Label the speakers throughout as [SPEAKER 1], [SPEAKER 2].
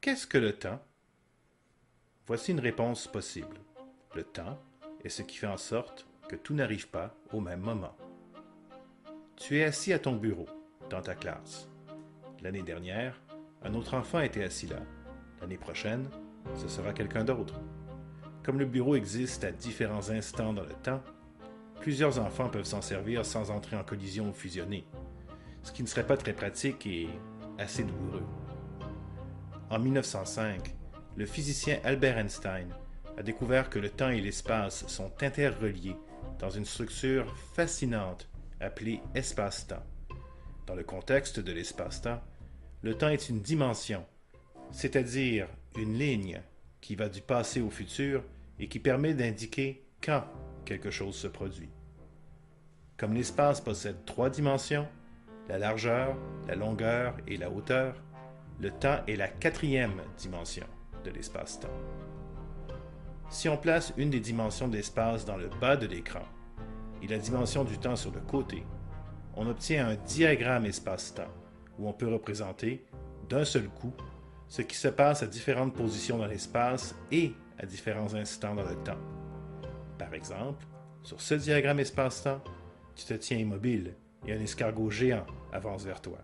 [SPEAKER 1] Qu'est-ce que le temps? Voici une réponse possible. Le temps est ce qui fait en sorte que tout n'arrive pas au même moment. Tu es assis à ton bureau, dans ta classe. L'année dernière, un autre enfant était assis là. L'année prochaine, ce sera quelqu'un d'autre. Comme le bureau existe à différents instants dans le temps, plusieurs enfants peuvent s'en servir sans entrer en collision ou fusionner, ce qui ne serait pas très pratique et assez douloureux. En 1905, le physicien Albert Einstein a découvert que le temps et l'espace sont interreliés dans une structure fascinante appelée espace-temps. Dans le contexte de l'espace-temps, le temps est une dimension, c'est-à-dire une ligne qui va du passé au futur et qui permet d'indiquer quand quelque chose se produit. Comme l'espace possède trois dimensions, la largeur, la longueur et la hauteur, le temps est la quatrième dimension de l'espace-temps. Si on place une des dimensions de l'espace dans le bas de l'écran et la dimension du temps sur le côté, on obtient un diagramme espace-temps où on peut représenter, d'un seul coup, ce qui se passe à différentes positions dans l'espace et à différents instants dans le temps. Par exemple, sur ce diagramme espace-temps, tu te tiens immobile et un escargot géant avance vers toi.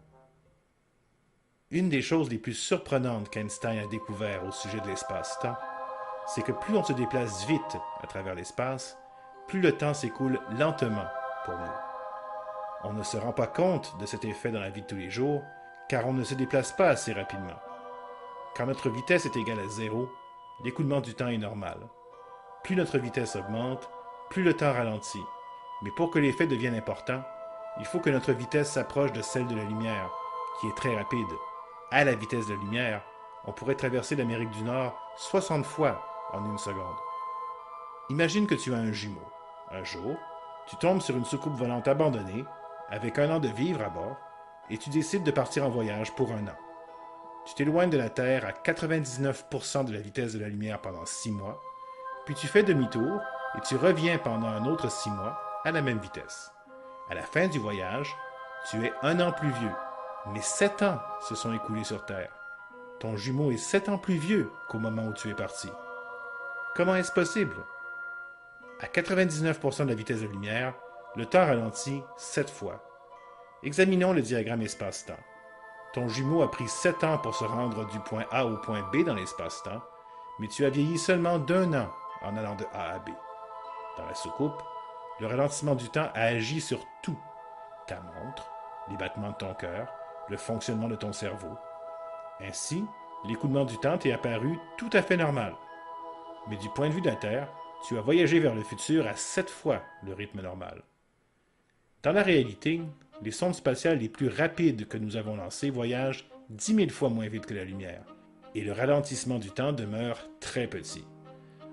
[SPEAKER 1] Une des choses les plus surprenantes qu'Einstein a découvert au sujet de l'espace-temps, c'est que plus on se déplace vite à travers l'espace, plus le temps s'écoule lentement pour nous. On ne se rend pas compte de cet effet dans la vie de tous les jours, car on ne se déplace pas assez rapidement. Quand notre vitesse est égale à zéro, l'écoulement du temps est normal. Plus notre vitesse augmente, plus le temps ralentit. Mais pour que l'effet devienne important, il faut que notre vitesse s'approche de celle de la lumière, qui est très rapide. À la vitesse de la lumière, on pourrait traverser l'Amérique du Nord 60 fois en une seconde. Imagine que tu as un jumeau. Un jour, tu tombes sur une soucoupe volante abandonnée, avec un an de vivre à bord, et tu décides de partir en voyage pour un an. Tu t'éloignes de la Terre à 99% de la vitesse de la lumière pendant 6 mois, puis tu fais demi-tour et tu reviens pendant un autre 6 mois à la même vitesse. À la fin du voyage, tu es un an plus vieux, mais 7 ans se sont écoulés sur Terre. Ton jumeau est 7 ans plus vieux qu'au moment où tu es parti. Comment est-ce possible? À 99% de la vitesse de la lumière, le temps ralentit 7 fois. Examinons le diagramme espace-temps. Ton jumeau a pris 7 ans pour se rendre du point A au point B dans l'espace-temps, mais tu as vieilli seulement d'1 an en allant de A à B. Dans la soucoupe, le ralentissement du temps a agi sur tout. Ta montre, les battements de ton cœur, le fonctionnement de ton cerveau. Ainsi, l'écoulement du temps t'est apparu tout à fait normal. Mais du point de vue de la Terre, tu as voyagé vers le futur à 7 fois le rythme normal. Dans la réalité, les sondes spatiales les plus rapides que nous avons lancées voyagent 10 000 fois moins vite que la lumière, et le ralentissement du temps demeure très petit.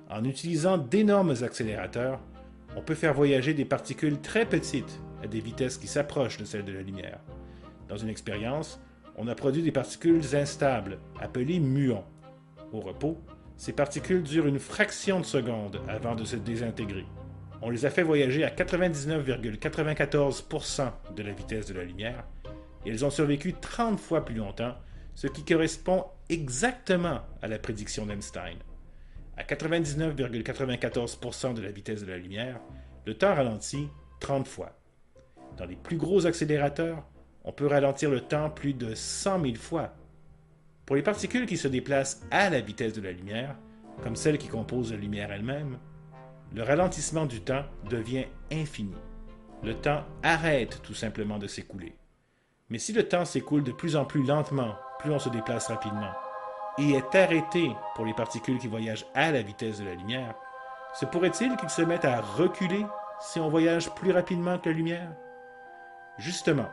[SPEAKER 1] En utilisant d'énormes accélérateurs, on peut faire voyager des particules très petites à des vitesses qui s'approchent de celles de la lumière. Dans une expérience, on a produit des particules instables, appelées muons. Au repos, ces particules durent une fraction de seconde avant de se désintégrer. On les a fait voyager à 99,94% de la vitesse de la lumière, et elles ont survécu 30 fois plus longtemps, ce qui correspond exactement à la prédiction d'Einstein. À 99,94% de la vitesse de la lumière, le temps ralentit 30 fois. Dans les plus gros accélérateurs, on peut ralentir le temps plus de 100 000 fois. Pour les particules qui se déplacent à la vitesse de la lumière, comme celles qui composent la lumière elle-même, le ralentissement du temps devient infini. Le temps arrête tout simplement de s'écouler. Mais si le temps s'écoule de plus en plus lentement, plus on se déplace rapidement, et est arrêté pour les particules qui voyagent à la vitesse de la lumière, se pourrait-il qu'ils se mettent à reculer si on voyage plus rapidement que la lumière? Justement,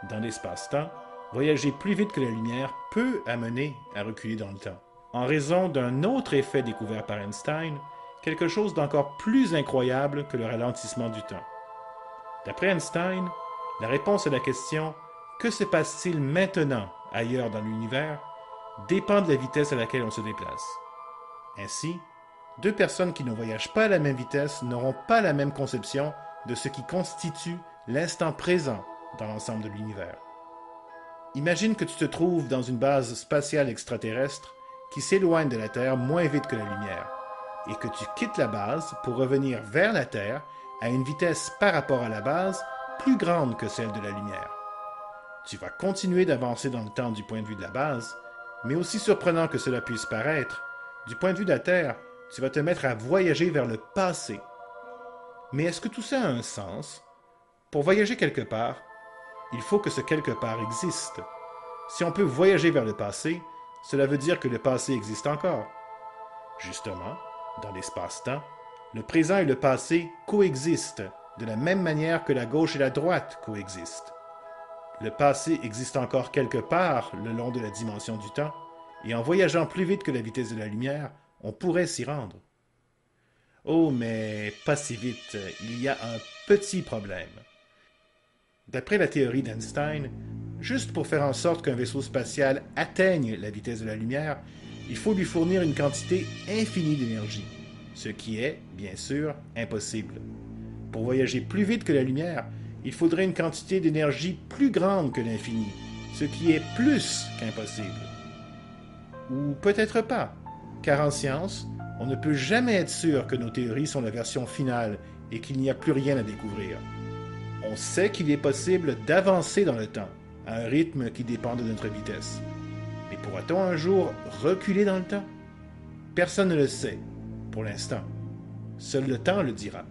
[SPEAKER 1] dans l'espace-temps, voyager plus vite que la lumière peut amener à reculer dans le temps, en raison d'un autre effet découvert par Einstein, quelque chose d'encore plus incroyable que le ralentissement du temps. D'après Einstein, la réponse à la question « Que se passe-t-il maintenant ailleurs dans l'univers ?» dépend de la vitesse à laquelle on se déplace. Ainsi, deux personnes qui ne voyagent pas à la même vitesse n'auront pas la même conception de ce qui constitue l'instant présent dans l'ensemble de l'univers. Imagine que tu te trouves dans une base spatiale extraterrestre qui s'éloigne de la Terre moins vite que la lumière, et que tu quittes la base pour revenir vers la Terre à une vitesse par rapport à la base plus grande que celle de la lumière. Tu vas continuer d'avancer dans le temps du point de vue de la base, mais aussi surprenant que cela puisse paraître, du point de vue de la Terre, tu vas te mettre à voyager vers le passé. Mais est-ce que tout ça a un sens? Pour voyager quelque part, il faut que ce quelque part existe. Si on peut voyager vers le passé, cela veut dire que le passé existe encore. Justement, dans l'espace-temps, le présent et le passé coexistent de la même manière que la gauche et la droite coexistent. Le passé existe encore quelque part le long de la dimension du temps, et en voyageant plus vite que la vitesse de la lumière, on pourrait s'y rendre. Oh, mais pas si vite, il y a un petit problème. D'après la théorie d'Einstein, juste pour faire en sorte qu'un vaisseau spatial atteigne la vitesse de la lumière, il faut lui fournir une quantité infinie d'énergie, ce qui est, bien sûr, impossible. Pour voyager plus vite que la lumière, il faudrait une quantité d'énergie plus grande que l'infini, ce qui est plus qu'impossible. Ou peut-être pas, car en science, on ne peut jamais être sûr que nos théories sont la version finale et qu'il n'y a plus rien à découvrir. On sait qu'il est possible d'avancer dans le temps, à un rythme qui dépend de notre vitesse. Mais pourra-t-on un jour reculer dans le temps? Personne ne le sait, pour l'instant. Seul le temps le dira.